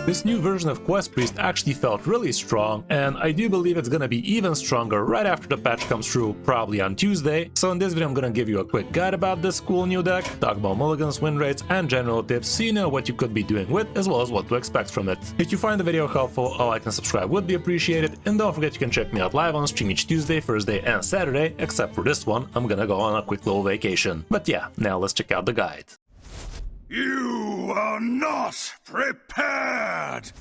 This new version of Quest Priest actually felt really strong, and I do believe it's gonna be even stronger right after the patch comes through, probably on Tuesday. So in this video I'm gonna give you a quick guide about this cool new deck, talk about mulligans, win rates, and general tips so you know what you could be doing with, as well as what to expect from it. If you find the video helpful, a like and subscribe would be appreciated, and don't forget you can check me out live on stream each Tuesday, Thursday, and Saturday, except for this one, I'm gonna go on a quick little vacation. But yeah, now let's check out the guide. You are not prepared!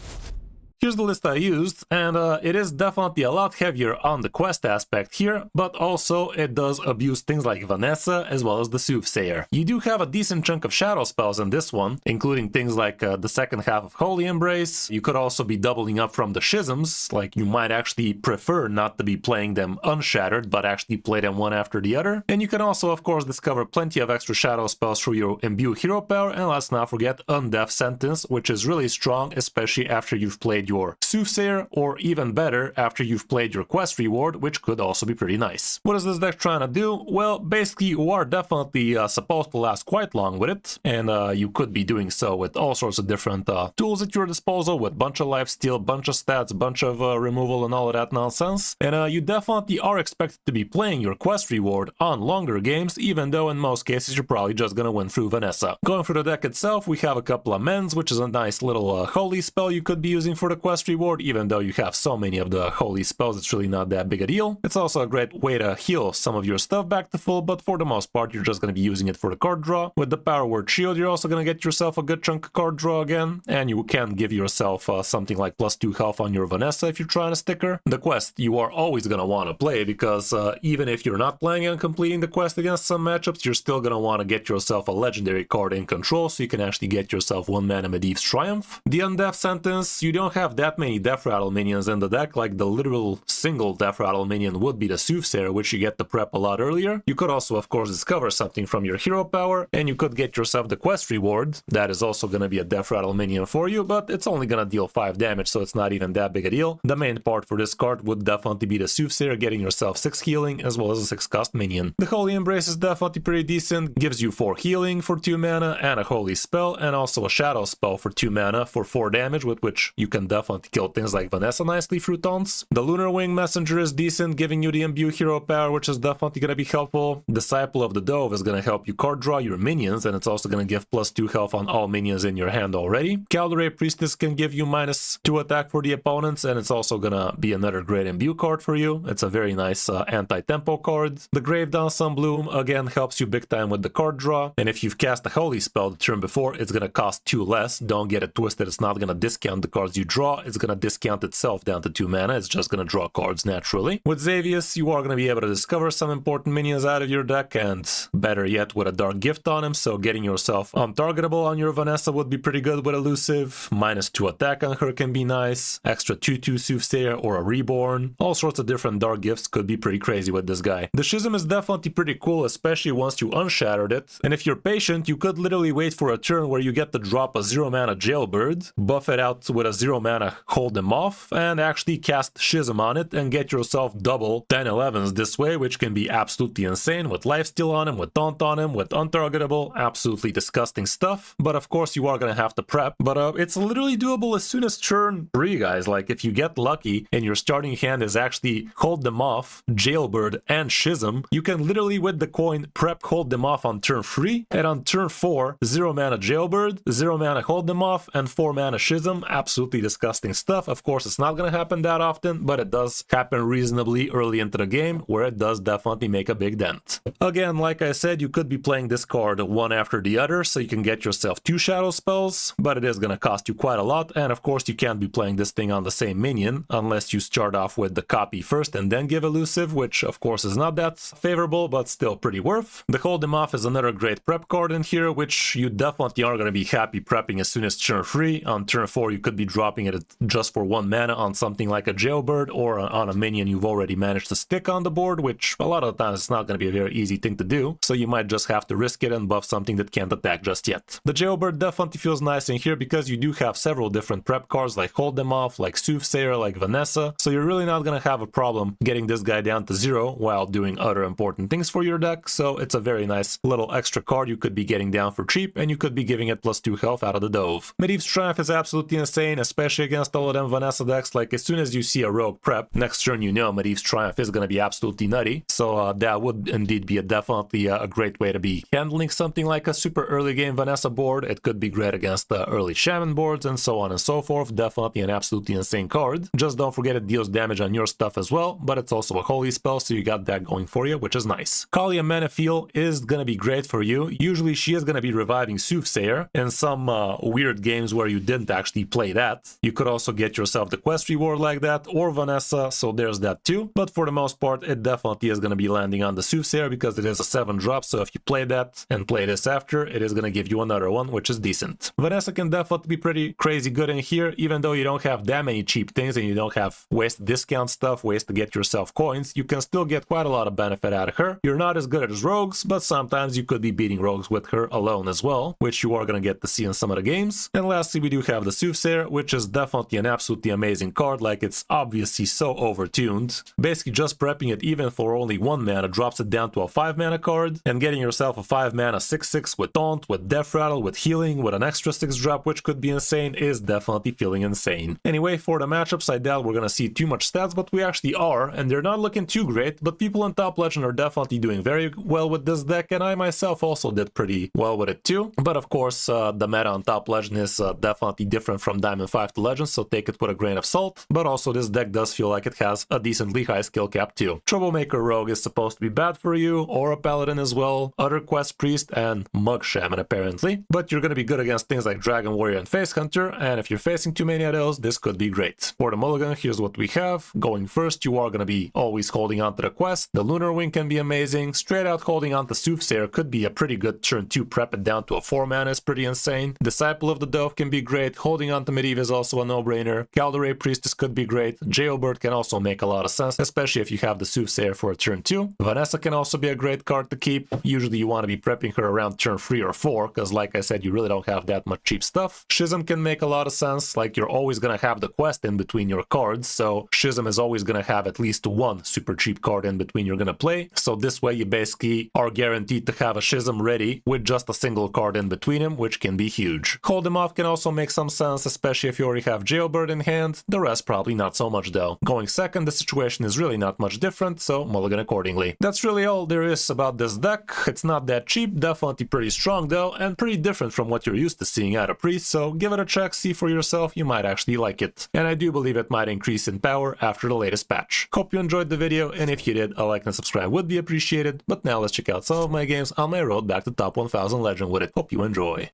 Here's the list I used, and it is definitely a lot heavier on the quest aspect here, but also it does abuse things like Vanessa as well as the Soothsayer. You do have a decent chunk of shadow spells in this one, including things like the second half of Holy Embrace. You could also be doubling up from the Schisms, like you might actually prefer not to be playing them unshattered, but actually play them one after the other. And you can also, of course, discover plenty of extra shadow spells through your Imbue hero power, and let's not forget Undeath Sentence, which is really strong, especially after you've played your Soothsayer, or even better, after you've played your quest reward, which could also be pretty nice. What is this deck trying to do? Well, basically you are definitely supposed to last quite long with it, and you could be doing so with all sorts of different tools at your disposal, with bunch of lifesteal, bunch of stats, bunch of removal and all of that nonsense. And you definitely are expected to be playing your quest reward on longer games, even though in most cases you're probably just gonna win through Vanessa. Going through the deck itself, we have a couple of Mends, which is a nice little holy spell you could be using for the quest reward. Even though you have so many of the holy spells, it's really not that big a deal. It's also a great way to heal some of your stuff back to full, but for the most part you're just going to be using it for the card draw. With the Power Word Shield you're also going to get yourself a good chunk of card draw again, and you can give yourself something like +2 health on your Vanessa if you're trying to stick her. The quest you are always going to want to play, because even if you're not planning on completing the quest against some matchups, you're still going to want to get yourself a legendary card in control so you can actually get yourself 1 mana Medivh's Triumph. The Undeath Sentence, you don't have that many Death Rattle minions in the deck, like the literal single Death Rattle minion would be the Soothsayer, which you get to prep a lot earlier. You could also, of course, discover something from your hero power, and you could get yourself the quest reward. That is also going to be a Death Rattle minion for you, but it's only going to deal 5 damage, so it's not even that big a deal. The main part for this card would definitely be the Soothsayer, getting yourself 6 healing as well as a 6 cost minion. The Holy Embrace is definitely pretty decent, gives you 4 healing for 2 mana and a holy spell, and also a shadow spell for 2 mana for 4 damage, with which you can definitely kill things like Vanessa nicely through taunts. The Lunar Wing Messenger is decent, giving you the Imbue hero power, which is definitely going to be helpful. Disciple of the Dove is going to help you card draw your minions, and it's also going to give +2 health on all minions in your hand already. Calderae Priestess can give you -2 attack for the opponents, and it's also going to be another great Imbue card for you. It's a very nice anti-tempo card. The Gravedawn Sunbloom again helps you big time with the card draw, and if you've cast a holy spell the turn before, it's going to cost 2 less. Don't get it twisted, it's not going to discount the cards you draw, it's going to discount itself down to 2 mana, it's just going to draw cards naturally. With Xavius, you are going to be able to discover some important minions out of your deck, and better yet with a Dark Gift on him, so getting yourself untargetable on your Vanessa would be pretty good with Elusive. -2 attack on her can be nice, extra 2/2 Soothsayer or a Reborn. All sorts of different Dark Gifts could be pretty crazy with this guy. The Schism is definitely pretty cool, especially once you unshattered it, and if you're patient, you could literally wait for a turn where you get to drop a 0 mana Jailbird, buff it out with a 0 mana Hold Them Off, and actually cast Schism on it and get yourself double 10/11s this way, which can be absolutely insane, with lifesteal on him, with taunt on him, with untargetable, absolutely disgusting stuff. But of course you are gonna have to prep, but it's literally doable as soon as turn 3, guys. Like if you get lucky and your starting hand is actually Hold Them Off, Jailbird, and Schism, you can literally with the coin prep Hold Them Off on turn 3, and on turn 4, 0 mana Jailbird, 0 mana Hold Them Off, and 4 mana Schism. Absolutely disgusting stuff. Of course it's not gonna happen that often, but it does happen reasonably early into the game, where it does definitely make a big dent. Again, like I said, you could be playing this card one after the other, so you can get yourself 2 shadow spells, but it is going to cost you quite a lot, and of course you can't be playing this thing on the same minion, unless you start off with the copy first and then give Elusive, which of course is not that favorable, but still pretty worth. The Hold Them Off is another great prep card in here, which you definitely are going to be happy prepping as soon as turn 3. On turn 4 you could be dropping it it just for 1 mana on something like a Jailbird or on a minion you've already managed to stick on the board, which a lot of the times it's not going to be a very easy thing to do, so you might just have to risk it and buff something that can't attack just yet. The Jailbird definitely feels nice in here because you do have several different prep cards like Hold Them Off, like Soothsayer, like Vanessa, so you're really not going to have a problem getting this guy down to 0 while doing other important things for your deck, so it's a very nice little extra card you could be getting down for cheap, and you could be giving it +2 health out of the dove. Medivh's Triumph is absolutely insane, especially against all of them Vanessa decks. Like, as soon as you see a rogue prep, next turn you know Medivh's Triumph is going to be absolutely nutty, so that would indeed be definitely a great way to be handling something like a super early game Vanessa board. It could be great against the early Shaman boards and so on and so forth. Definitely an absolutely insane card. Just don't forget it deals damage on your stuff as well, but it's also a holy spell, so you got that going for you, which is nice. Kalia Menefeel is going to be great for you. Usually she is going to be reviving Soothsayer. In some weird games where you didn't actually play that, you could also get yourself the quest reward like that, or Vanessa, so there's that too. But for the most part, it definitely is going to be landing on the Soothsayer because it is a 7-drop, so if you play that and play this after, it is going to give you another one, which is decent. Vanessa can definitely be pretty crazy good in here, even though you don't have that many cheap things and you don't have ways to discount stuff, ways to get yourself coins, you can still get quite a lot of benefit out of her. You're not as good as rogues, but sometimes you could be beating rogues with her alone as well, which you are going to get to see in some of the games. And lastly, we do have the Soothsayer, which is definitely an absolutely amazing card. Like, it's obviously so overtuned. Basically just prepping it even for only 1 mana drops it down to a 5 mana card, and getting yourself a 5 mana 6/6 with Taunt, with Death Rattle, with Healing, with an extra 6 drop, which could be insane, is definitely feeling insane. Anyway, for the matchups, I doubt we're gonna see too much stats, but we actually are, and they're not looking too great, but people in Top Legend are definitely doing very well with this deck, and I myself also did pretty well with it too. But of course, the meta on Top Legend is definitely different from Diamond 5 to Legend, so take it with a grain of salt, but also this deck does feel like it has a decently high skill cap too. Troublemaker Rogue is supposed to be bad for you, or a Paladin as well, other Quest Priest, and Mug Shaman apparently, but you're gonna be good against things like Dragon Warrior and Face Hunter, and if you're facing too many of those, this could be great. For the mulligan, here's what we have. Going first, you are gonna be always holding on to the quest. The Lunar Wing can be amazing. Straight out holding on to Soothsayer could be a pretty good turn 2 prep it down to a 4 mana is pretty insane. Disciple of the Dove can be great. Holding on to Medivh is also a no-brainer. Calderay Priestess could be great. Jailbird can also make a lot of sense, especially if you have the Soothsayer for a turn 2. Vanessa can also be a great card to keep. Usually you want to be prepping her around turn 3 or 4, because like I said, you really don't have that much cheap stuff. Schism can make a lot of sense. Like, you're always going to have the quest in between your cards, so Schism is always going to have at least one super cheap card in between you're going to play. So this way you basically are guaranteed to have a Schism ready with just a single card in between them, which can be huge. Hold Them Off can also make some sense, especially if you already have Jailbird in hand. The rest probably not so much though. Going second, the situation is really not much different, so mulligan accordingly. That's really all there is about this deck. It's not that cheap, definitely pretty strong though, and pretty different from what you're used to seeing out of Priest, so give it a check, see for yourself, you might actually like it. And I do believe it might increase in power after the latest patch. Hope you enjoyed the video, and if you did, a like and subscribe would be appreciated. But now let's check out some of my games on my road back to top 1000 Legend with it. Hope you enjoy.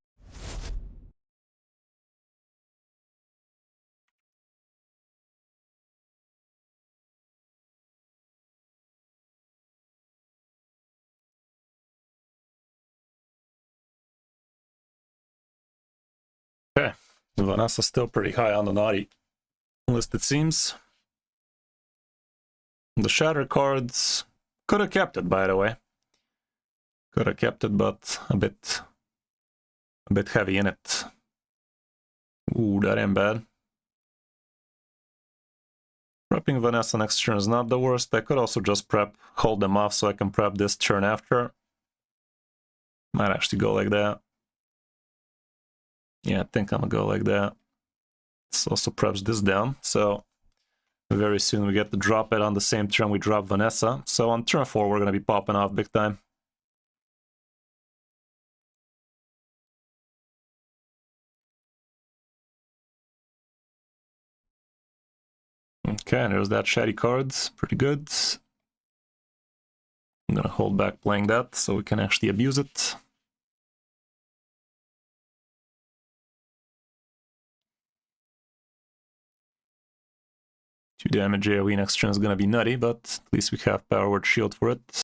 Okay, Vanessa's still pretty high on the naughty list, it seems. The Shatter cards could have kept it, by the way. Could have kept it, but a bit heavy in it. Ooh, that ain't bad. Prepping Vanessa next turn is not the worst. I could also just hold them off so I can prep this turn after. Might actually go like that. Yeah, I think I'm gonna go like that. This also preps this down, so very soon we get to drop it on the same turn we drop Vanessa. So on turn 4 we're gonna be popping off big time. Okay, and there's that shady cards. Pretty good. I'm gonna hold back playing that so we can actually abuse it. Two damage AoE next turn is gonna be nutty, but at least we have Power Word Shield for it.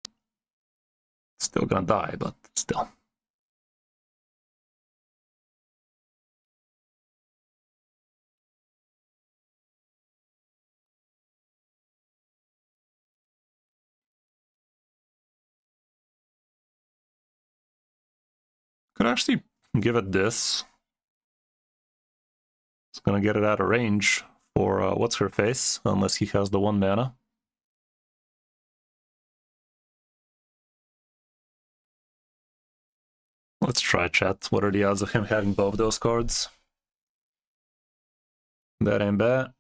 Still gonna die, but still. Could actually give it this. It's gonna get it out of range for what's her face, unless he has the 1 mana. Let's try, chat. What are the odds of him having both those cards? That ain't bad.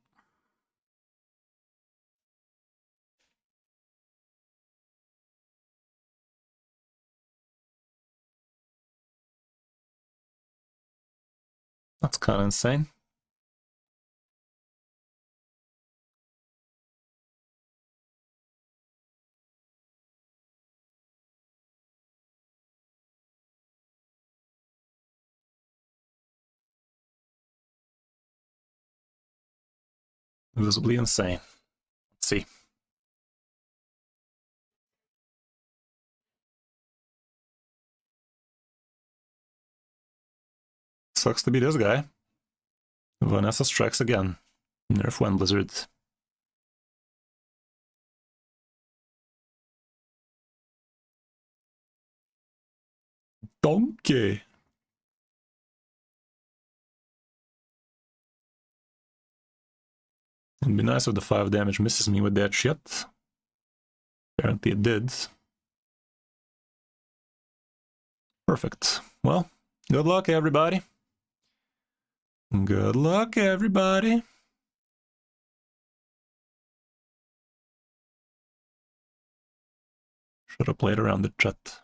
That's kind of insane. Visibly insane. Let's see. Sucks to be this guy. Vanessa strikes again. Nerf Wind Blizzard. Donkey. It'd be nice if the 5 damage misses me with that shit. Apparently it did. Perfect. Well, good luck, everybody. Good luck, everybody. Should have played around the chat.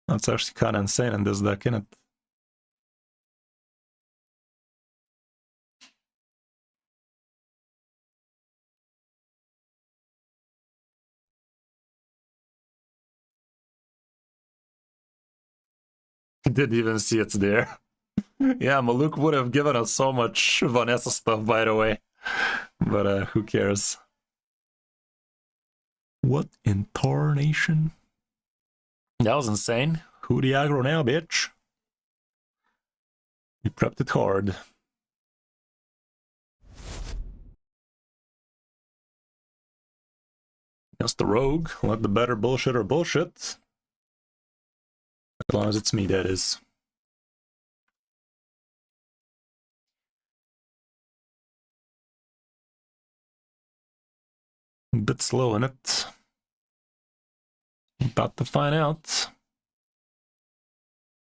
That's actually kind of insane in this deck, isn't it? Didn't even see it's there. Yeah, Maluk would have given us so much Vanessa stuff, by the way. But who cares? What in tarnation? That was insane. Who the aggro now, bitch? You prepped it hard. Against the rogue, let the better bullshitter bullshit. As long as it's me, that is. A bit slow in it. About to find out.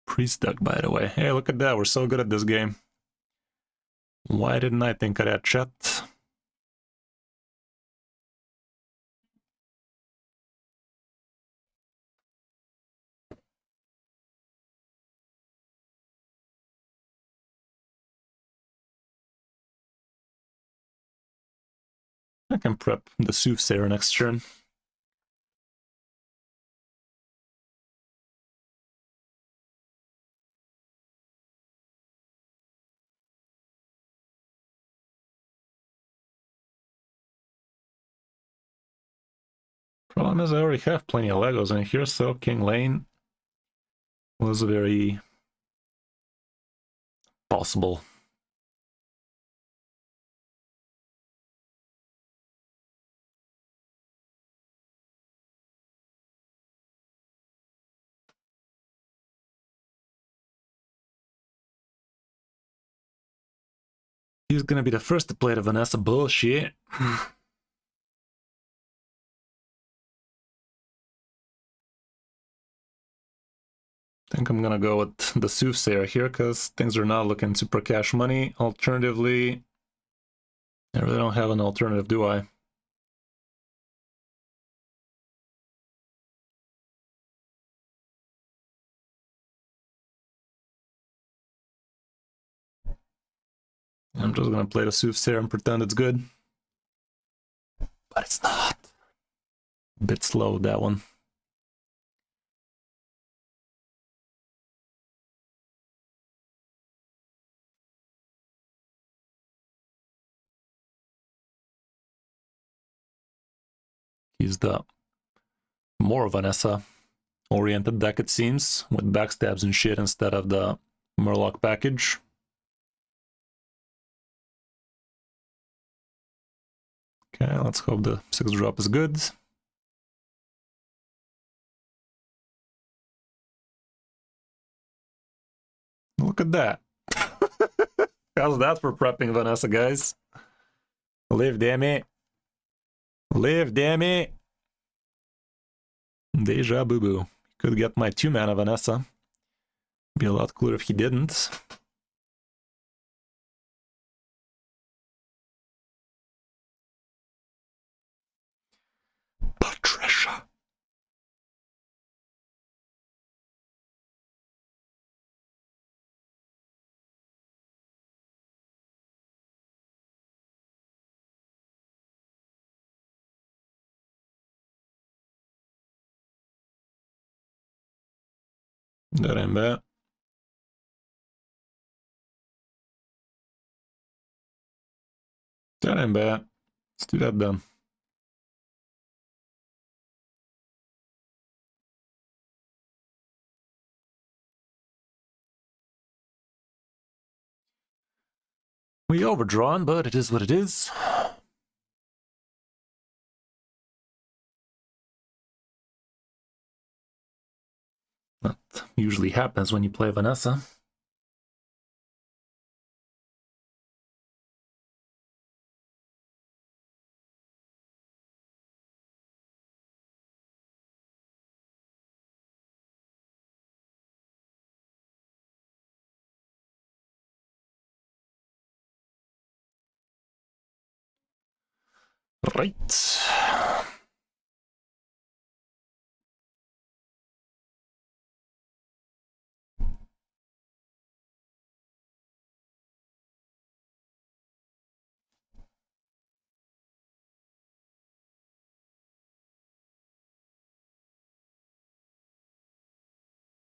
Priest deck, by the way. Hey, look at that. We're so good at this game. Why didn't I think of that, chat? I can prep the Soothsayer next turn. Problem is I already have plenty of Legos in here, so King Lane was very possible. He's gonna be the first to play the Vanessa bullshit. I think I'm gonna go with the Soothsayer here, because things are not looking super cash money. Alternatively, I really don't have an alternative, do I? I'm just gonna play the Soothsayer and pretend it's good. But it's not. A bit slow, that one. He's the more Vanessa-oriented deck, it seems, with backstabs and shit instead of the Murloc package. Okay, let's hope the 6-drop is good. Look at that. How's that for prepping Vanessa, guys? Live, damn it. Live, damn it. Deja boo boo. Could get my 2-mana Vanessa. Be a lot cooler if he didn't. Patricia. That ain't bad. That ain't bad. Let's do that then. We overdrawn, but it is what it is. That usually happens when you play Vanessa. Right.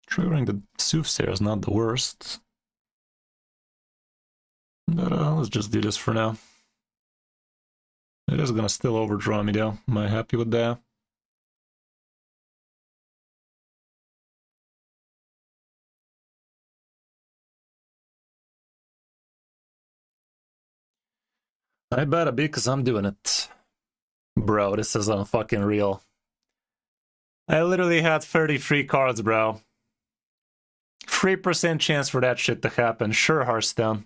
Triggering the Soothsayer is not the worst. But let's just do this for now. It is gonna still overdraw me though. Am I happy with that? I better be, because I'm doing it. Bro, this is unfucking real. I literally had 33 cards, bro. 3% chance for that shit to happen. Sure, Hearthstone.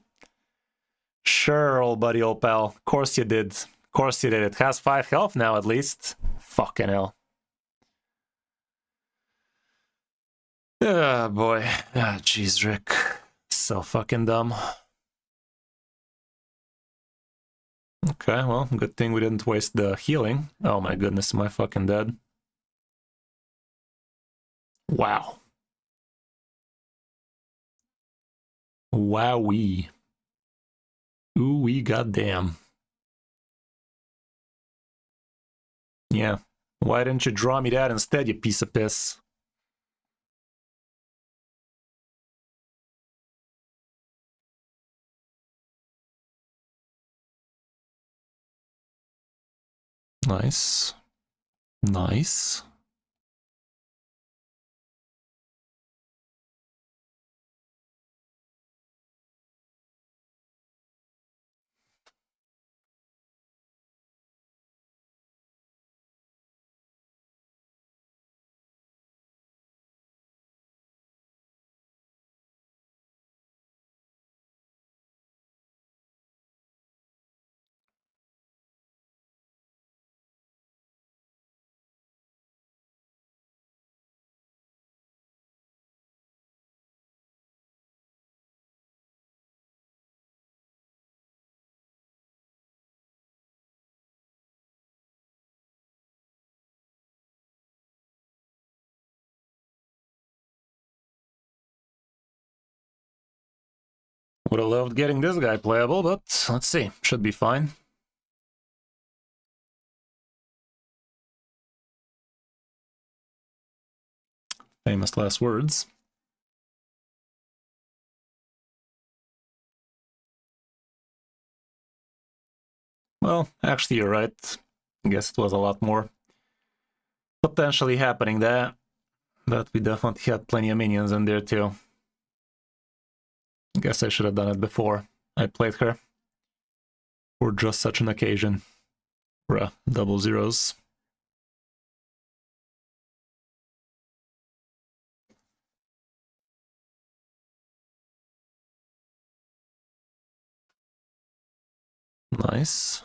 Sure, old buddy, old pal. Of course you did. Of course you did. It has 5 health now, at least. Fucking hell. Ah, boy. Ah, jeez, Rick. So fucking dumb. Okay, well, good thing we didn't waste the healing. Oh my goodness, am I fucking dead? Wow. Wowee. Ooh-wee, goddamn. Yeah. Why didn't you draw me that instead, you piece of piss? Nice. Nice. Would have loved getting this guy playable, but let's see. Should be fine. Famous last words. Well, actually, you're right. I guess it was a lot more potentially happening there. But we definitely had plenty of minions in there too. Guess I should have done it before I played her. For just such an occasion. Bruh, double zeros. Nice.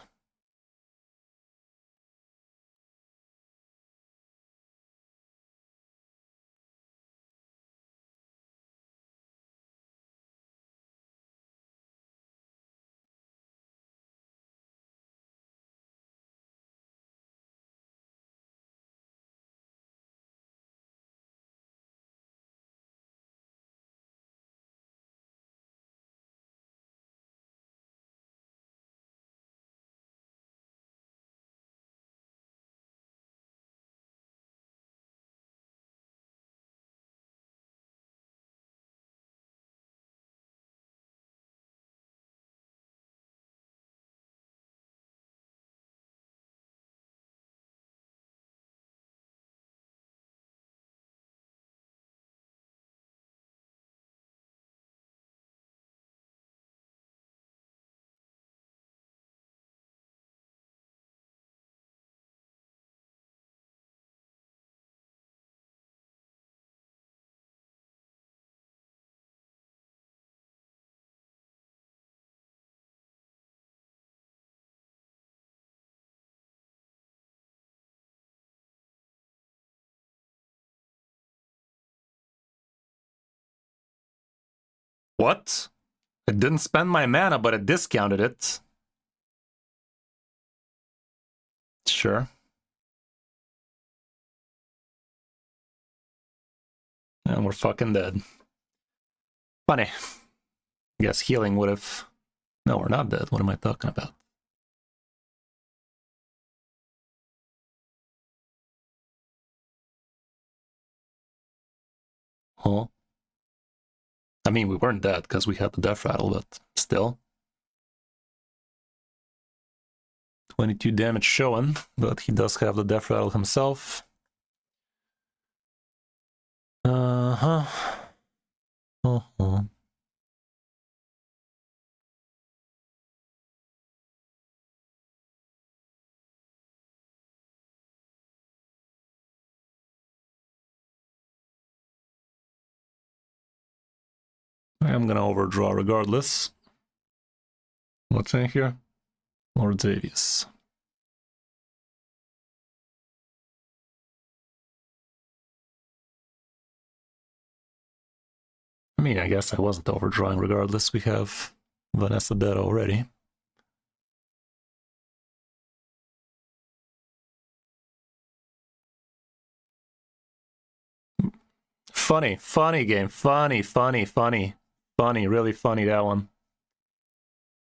What? It didn't spend my mana, but it discounted it. Sure. And we're fucking dead. Funny. I guess healing would have... No, we're not dead. What am I talking about? Huh? I mean, we weren't dead because we had the death rattle, but still. 22 damage showing, but he does have the death rattle himself. Uh-huh. Uh-huh. I'm gonna overdraw regardless. What's in here? Lord Xavius. I mean, I guess I wasn't overdrawing regardless. We have Vanessa dead already. Funny game. Funny, really funny, that one.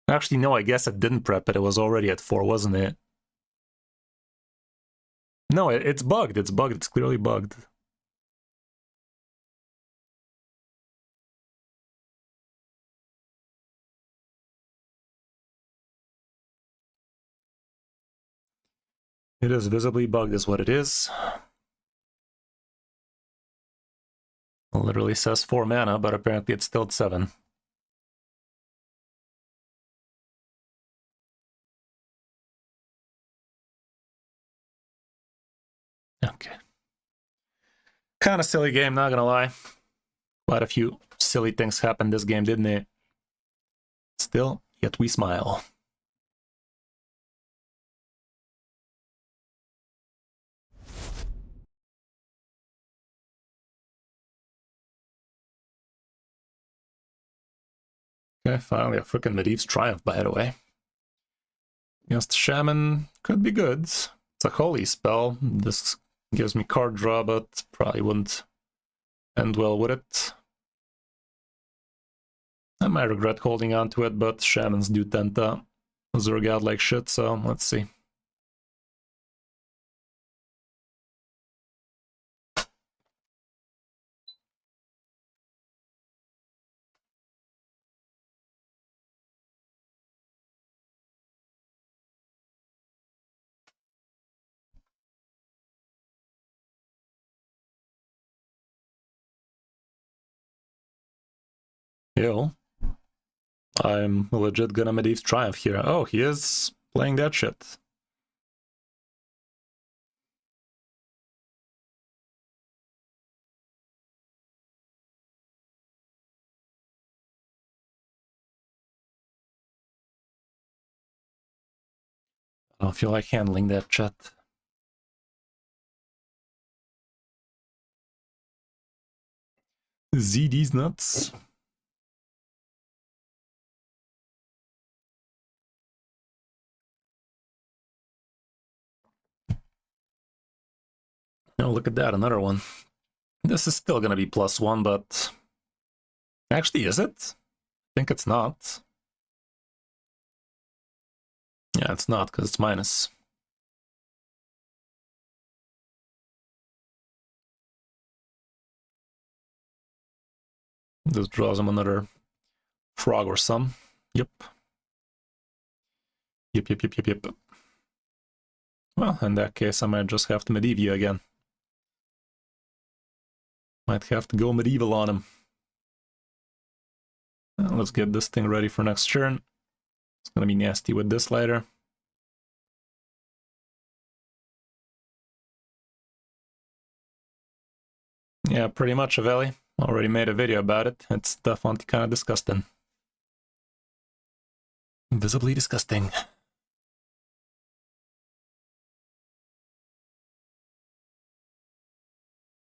Actually, no, I guess it didn't prep it. It was already at 4, wasn't it? No, it's bugged. It's bugged. It's clearly bugged. It is visibly bugged is what it is. It literally says 4 mana, but apparently it's still at 7. Okay. Kind of silly game, not gonna lie. Quite a few silly things happened this game, didn't it? Still, yet we smile. Okay, finally a freaking Medivh's Triumph, by the way. Against Shaman, could be good. It's a holy spell. This gives me card draw, but probably wouldn't end well with it. I might regret holding on to it, but Shamans do tend to zerg out like shit, so let's see. Yo. I'm legit gonna Medivh's Triumph here. Oh, he is playing that shit. I don't feel like handling that, chat. ZD's nuts. Oh, look at that, another one. This is still gonna be +1, but... Actually, is it? I think it's not. Yeah, it's not, because it's minus. This draws him another frog or some. Yep. Yep. Well, in that case, I might just have to medieval again. Might have to go medieval on him. Let's get this thing ready for next turn. It's gonna be nasty with this later. Yeah, pretty much, Aveli. Already made a video about it. It's definitely kind of disgusting. Visibly disgusting.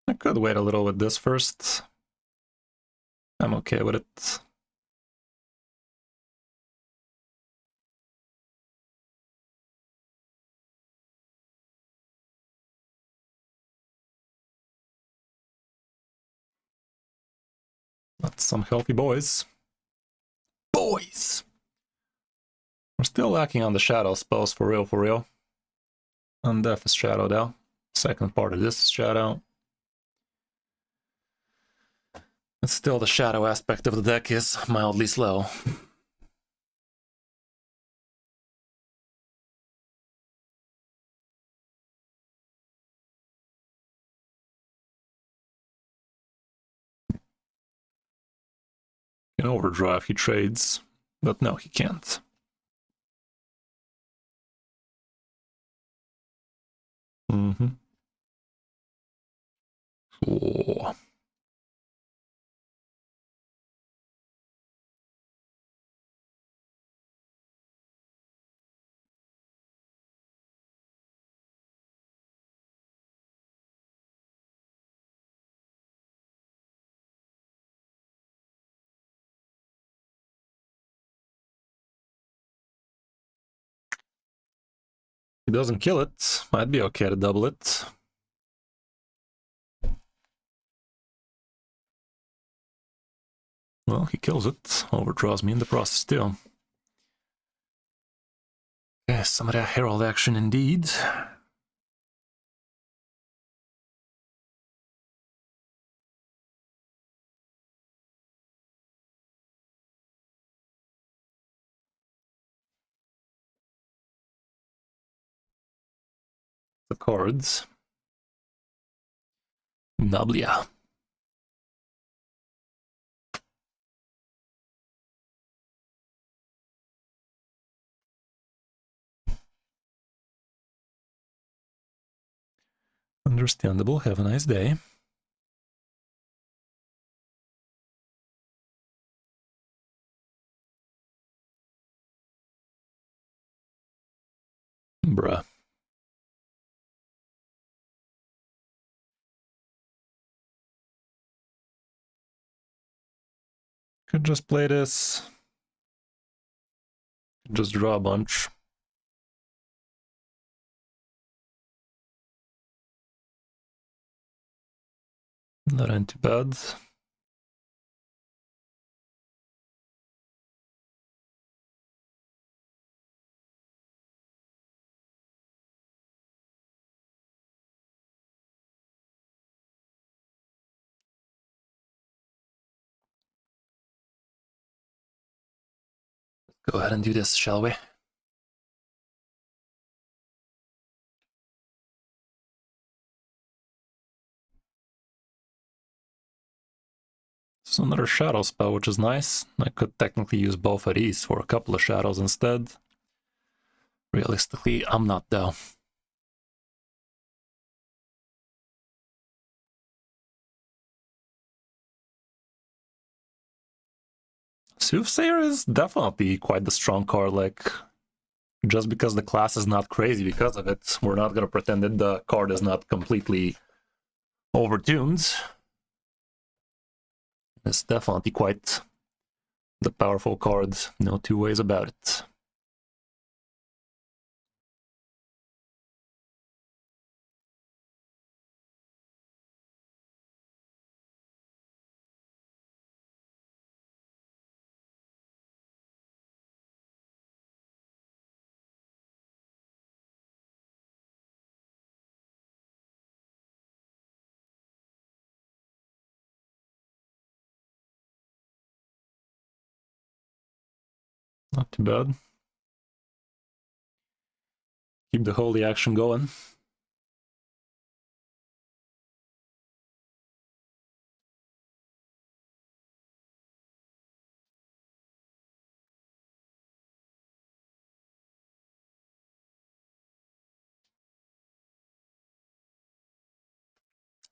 I could wait a little with this first. I'm okay with it. That's some healthy boys. Boys! We're still lacking on the shadow spells for real, for real. Undeath is shadow though. Second part of this is shadow. But still the shadow aspect of the deck is mildly slow. Can overdraw if he trades, but no, he can't. Oh. He doesn't kill it. Might be okay to double it. Well, he kills it. Overdraws me in the process too. Okay, some of that Herald action indeed. The cards. Nablia. Understandable. Have a nice day. Bruh. Could just play this. Just draw a bunch. Not ain't too bad. Go ahead and do this, shall we? So another shadow spell, which is nice. I could technically use both of these for a couple of shadows instead. Realistically, I'm not though. Soothsayer is definitely quite the strong card, like... just because the class is not crazy because of it. We're not gonna pretend that the card is not completely overtuned. It's definitely quite the powerful card, no two ways about it. Not too bad. Keep the holy action going.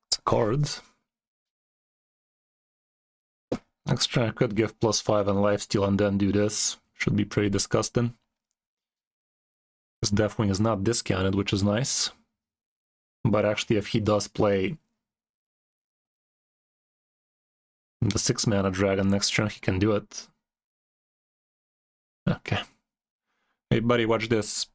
It's a card. Next turn I could give +5 and lifesteal and then do this. Should be pretty disgusting. This Deathwing is not discounted, which is nice. But actually, if he does play the 6-mana dragon next turn, he can do it. Okay. Hey buddy, watch this.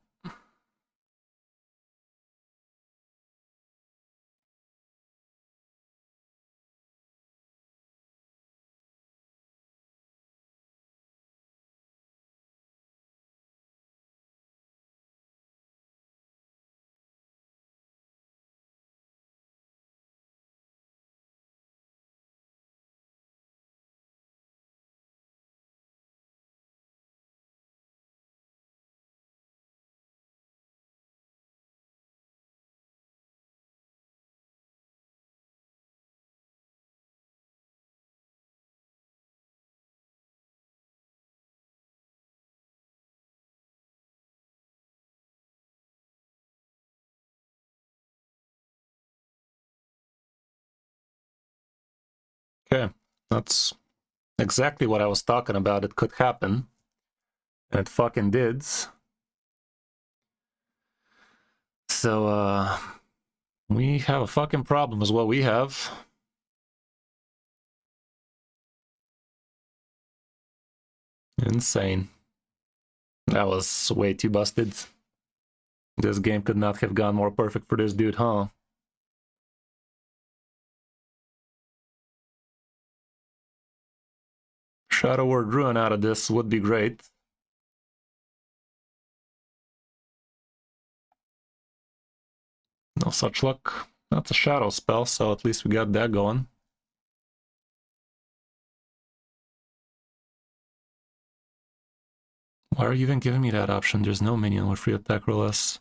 Okay, that's exactly what I was talking about. It could happen. And it fucking did. So, we have a fucking problem is what we have. Insane. That was way too busted. This game could not have gone more perfect for this dude, huh? Shadow Word Ruin out of this would be great. No such luck. That's a shadow spell, so at least we got that going. Why are you even giving me that option? There's no minion with free attack or less.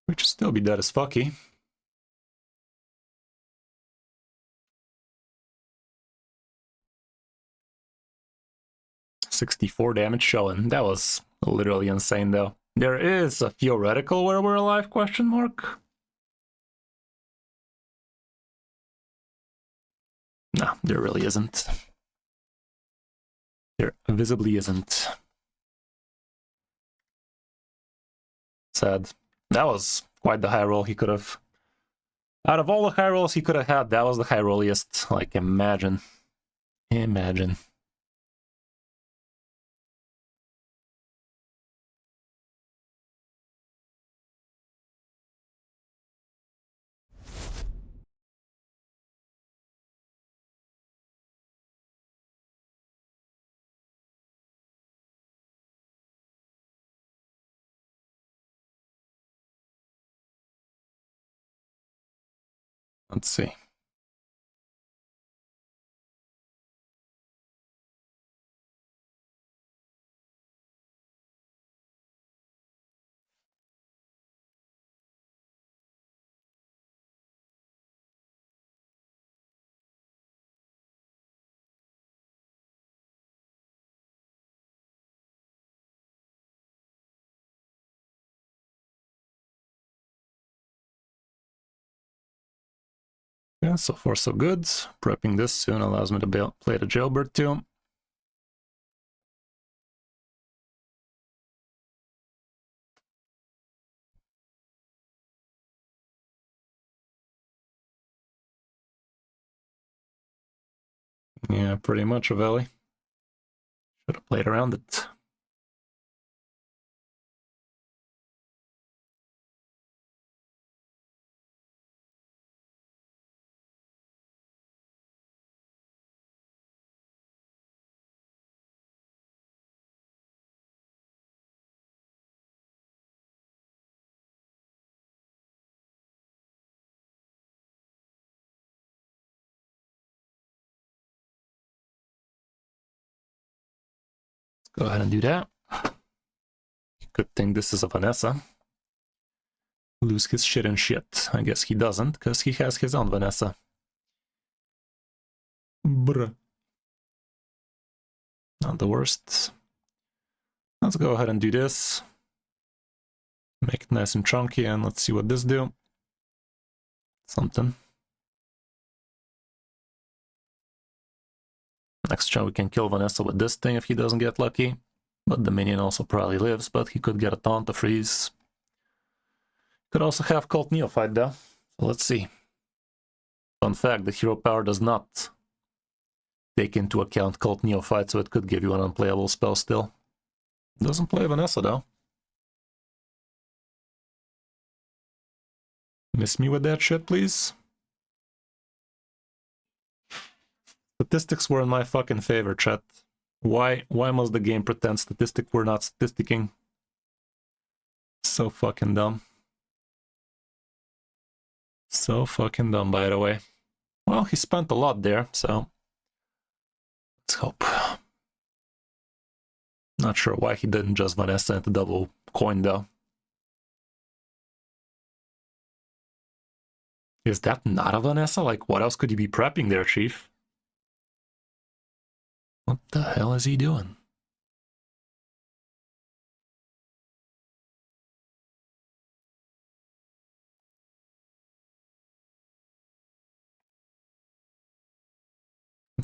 Which would still be dead as fucky. $64 damage showing. That was literally insane though. There is a theoretical where we're alive question mark. No, there really isn't. There visibly isn't. Sad. That was quite the high roll he could have. Out of all the high rolls he could have had, that was the high rolliest. Like, imagine. Imagine. Let's see. Yeah, so far so good. Prepping this soon allows me to play the jailbird too. Yeah, pretty much, Ravelli. Should have played around it. Go ahead and do that. Good thing this is a Vanessa. Lose his shit and shit. I guess he doesn't, because he has his own Vanessa. Bruh. Not the worst. Let's go ahead and do this. Make it nice and chunky, and let's see what this do. Something. Next turn we can kill Vanessa with this thing if he doesn't get lucky. But the minion also probably lives, but he could get a taunt to freeze. Could also have Cult Neophyte though. So let's see. Fun fact, the hero power does not take into account Cult Neophyte, so it could give you an unplayable spell still. Doesn't play Vanessa though. Miss me with that shit, please. Statistics were in my fucking favor, chat. Why must the game pretend statistics were not statisticking? So fucking dumb. So fucking dumb, by the way. Well, he spent a lot there, so let's hope. Not sure why he didn't just Vanessa into double coin, though. Is that not a Vanessa? Like, what else could you be prepping there, Chief? What the hell is he doing?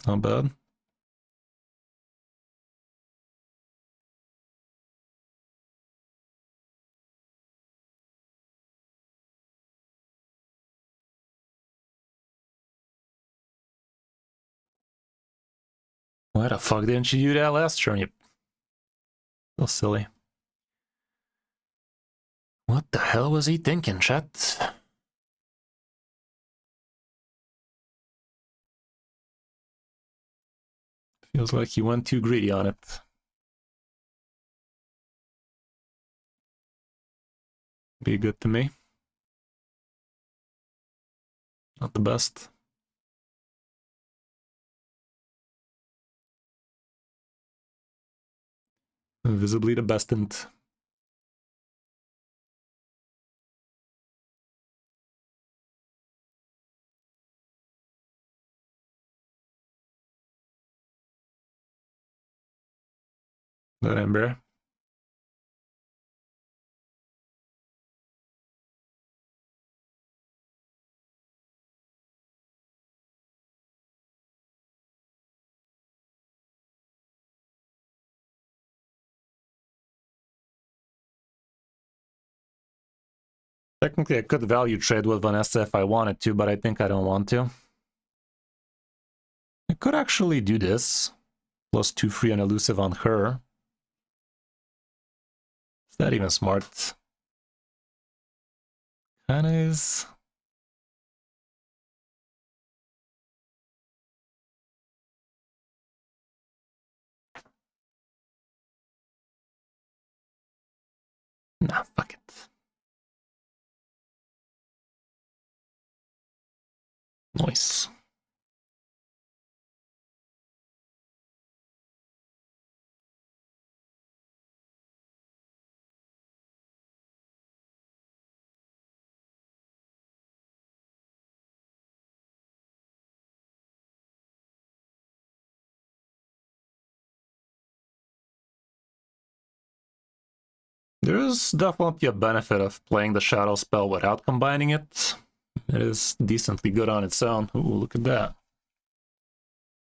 Not bad. Why the fuck didn't you do that last turn? You so silly. What the hell was he thinking, chat? Feels like he went too greedy on it. Be good to me. Not the best. Visibly the bestest. That Ember. Technically, I could value trade with Vanessa if I wanted to, but I think I don't want to. I could actually do this. Plus 2 free and elusive on her. Is that even smart? Kinda is. Nah, fuck it. Nice. There is definitely a benefit of playing the shadow spell without combining it. It is decently good on its own. Ooh, look at that.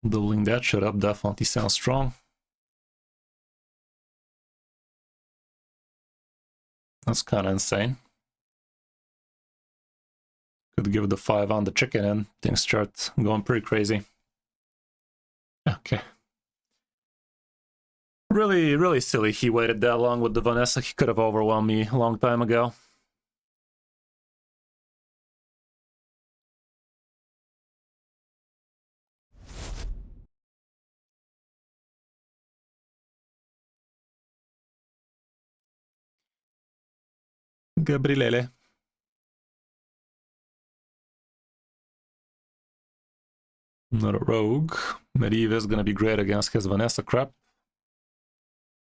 Doubling that shit up definitely sounds strong. That's kind of insane. Could give the 5 on the chicken and things start going pretty crazy. Okay. Really, really silly he waited that long with the Vanessa. He could have overwhelmed me a long time ago. Gabriele. Not a rogue. Medivh is gonna be great against his Vanessa crap.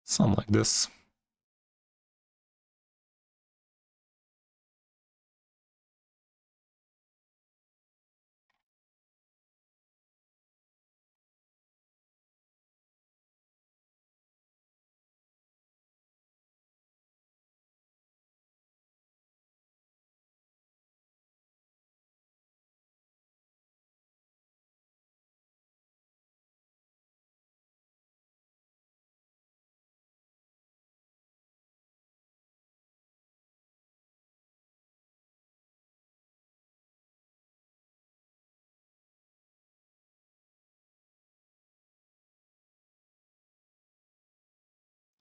Something like this.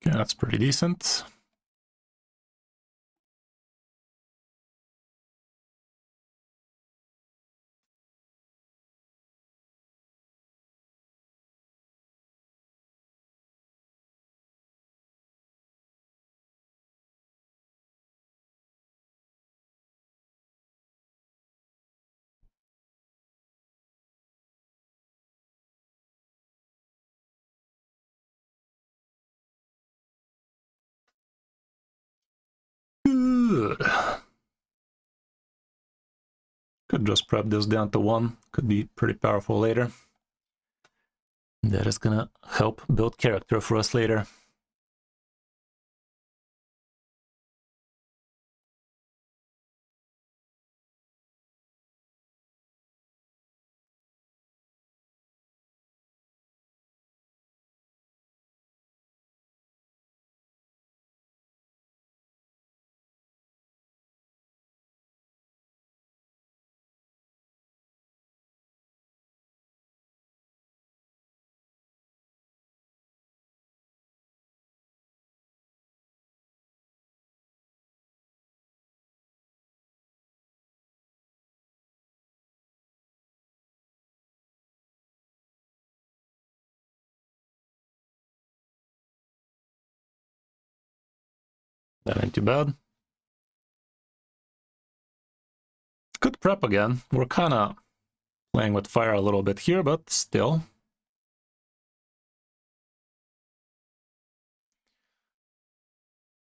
Okay, that's pretty decent. Good. Could just prep this down to 1. Could be pretty powerful later. That is gonna help build character for us later. That ain't too bad. Good prep again. We're kind of playing with fire a little bit here, but still.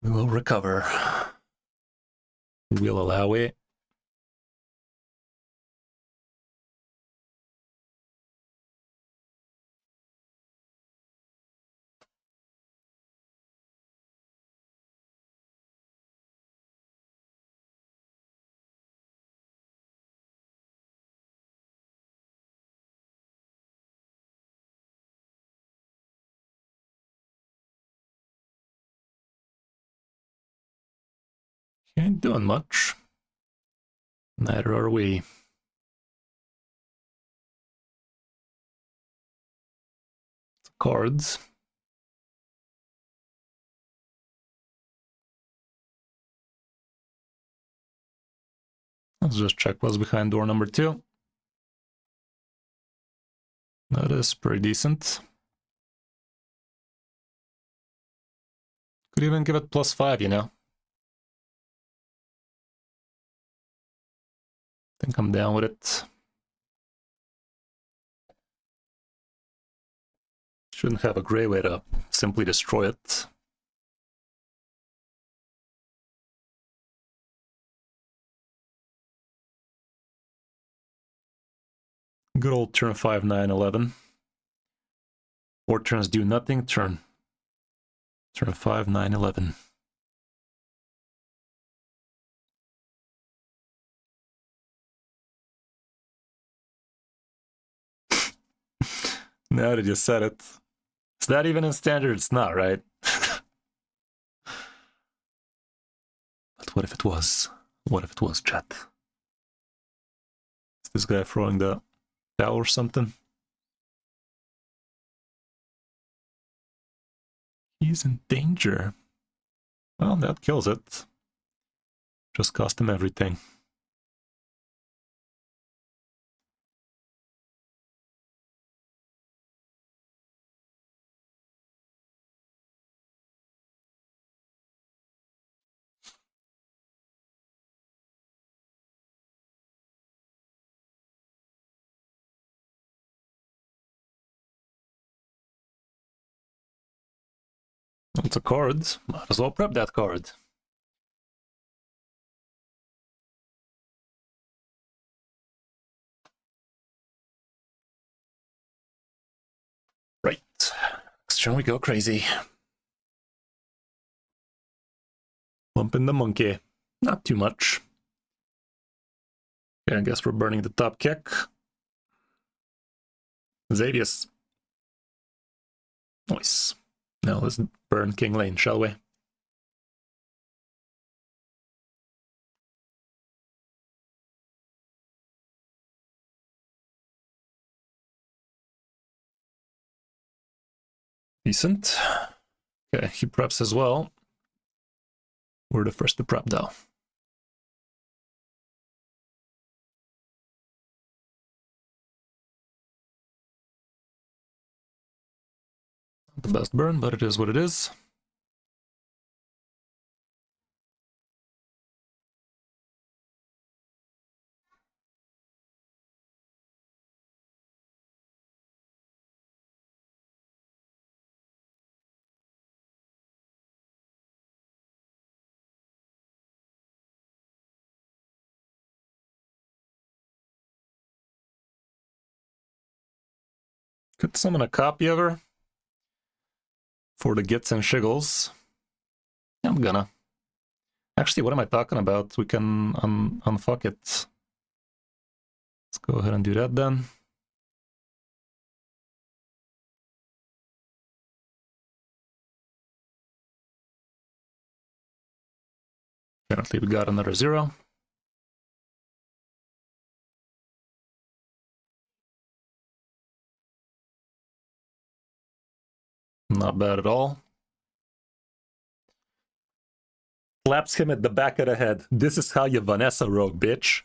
We will recover. We'll allow it. Ain't doing much. Neither are we. Cards. Let's just check what's behind door number 2. That is pretty decent. Could even give it +5, you know. Think I'm down with it. Shouldn't have a great way to simply destroy it. Good old turn 5, 9, 11. 4 turns do nothing, turn 5, 9, 11. Now that you said it. Is that even in standard? It's not, right? But what if it was? What if it was, chat? Is this guy throwing the towel or something? He's in danger. Well, that kills it. Just cost him everything. It's a card. Might as well prep that card. Right. Shall we go crazy? Bumping the monkey. Not too much. Okay, I guess we're burning the top kick. Xadius. Nice. Now let's burn King Lane, shall we? Decent. Okay, he preps as well. We're the first to prep though. Not the best burn, but it is what it is. Could summon a copy of her for the gits and shiggles. I'm gonna. Actually, what am I talking about? We can unfuck it. Let's go ahead and do that then. Apparently we got another 0. Not bad at all. Slaps him at the back of the head. This is how you Vanessa rogue, bitch.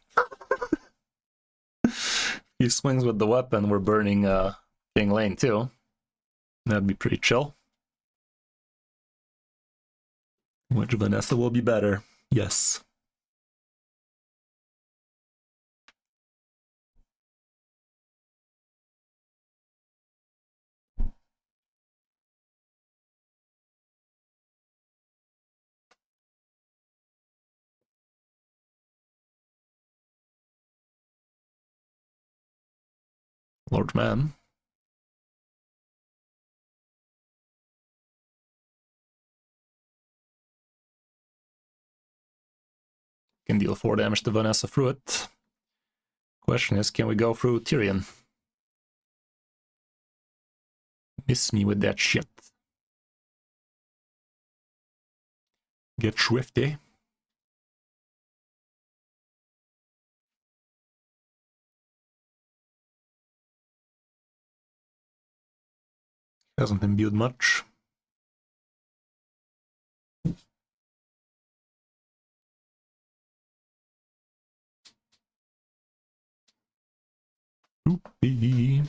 He swings with the weapon. We're burning King Lane too. That'd be pretty chill. Which Vanessa will be better? Yes. Large man. Can deal 4 damage to Vanessa through it. Question is, can we go through Tyrion? Miss me with that shit. Get swifty. Hasn't imbued much. Oopie.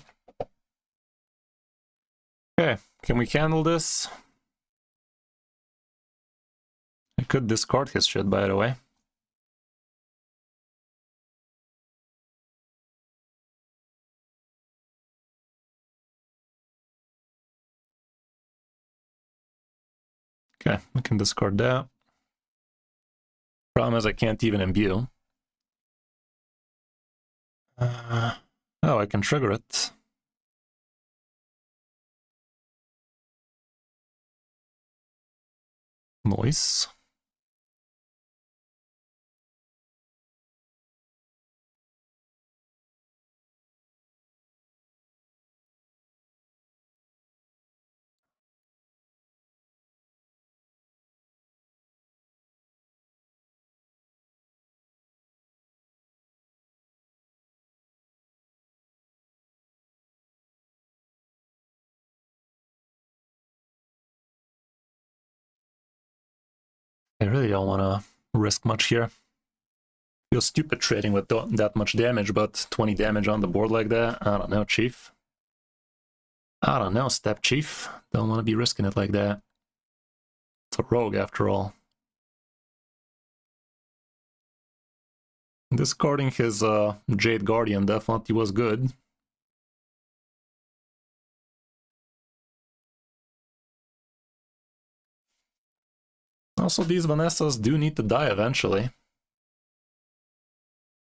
Okay, can we handle this? I could discard his shit, by the way. Okay, I can discard that. Problem is I can't even imbue. Oh, I can trigger it. Noise. I really don't want to risk much here. Feels stupid trading with that much damage, but 20 damage on the board like that? I don't know, Chief. I don't know, Step Chief. Don't want to be risking it like that. It's a rogue after all. Discarding his Jade Guardian definitely was good. Also, these Vanessas do need to die eventually.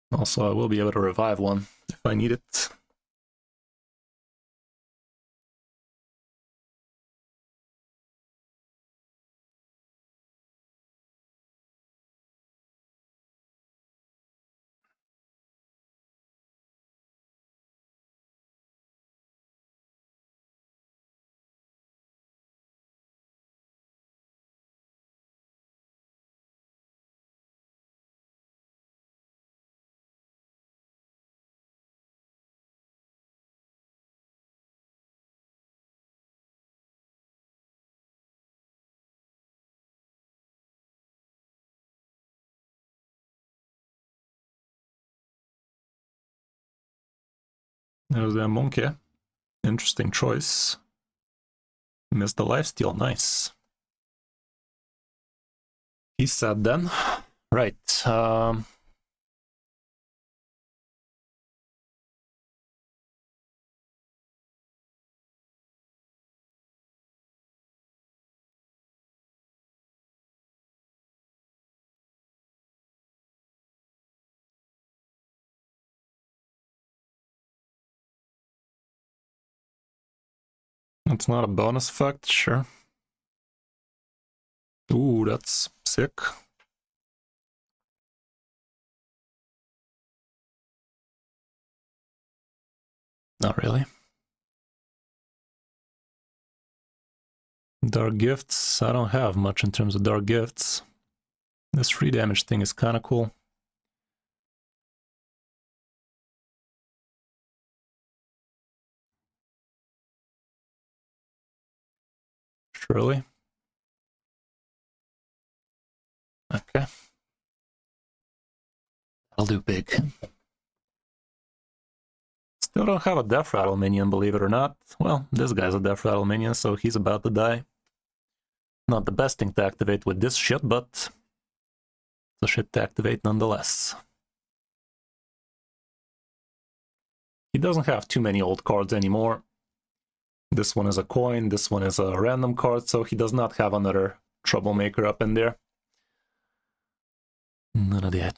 Also, I will be able to revive one if I need it. There's that monkey. Interesting choice. Missed the lifesteal, nice. He's sad then. Right. It's not a bonus effect, sure. Ooh, that's sick. Not really. Dark gifts, I don't have much in terms of dark gifts. This free damage thing is kind of cool. Surely. Okay. I'll do big. Still don't have a Death Rattle minion, believe it or not. Well, this guy's a Death Rattle minion, so he's about to die. Not the best thing to activate with this shit, but it's a shit to activate nonetheless. He doesn't have too many old cards anymore. This one is a coin, this one is a random card, so he does not have another troublemaker up in there. None of that.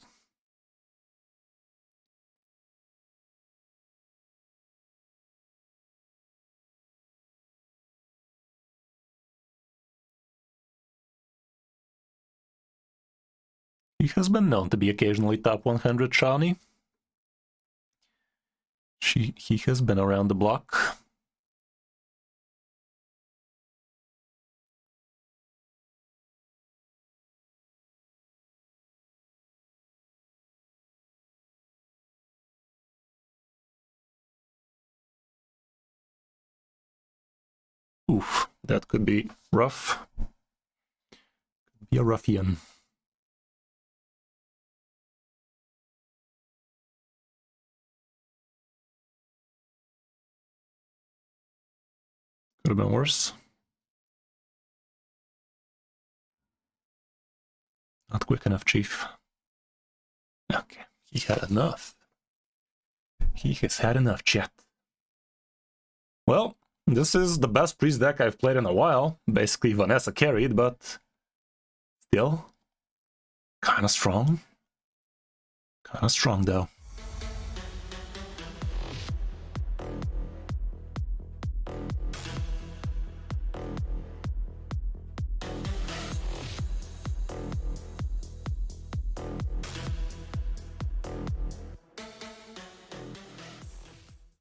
He has been known to be occasionally top 100 Shawnee. He has been around the block. Oof, that could be rough. Could be a ruffian. Could have been worse. Not quick enough, Chief. Okay, he had enough. He has had enough, chat. Well, this is the best priest deck I've played in a while. Basically, Vanessa carried, but still, kind of strong. Kind of strong, though.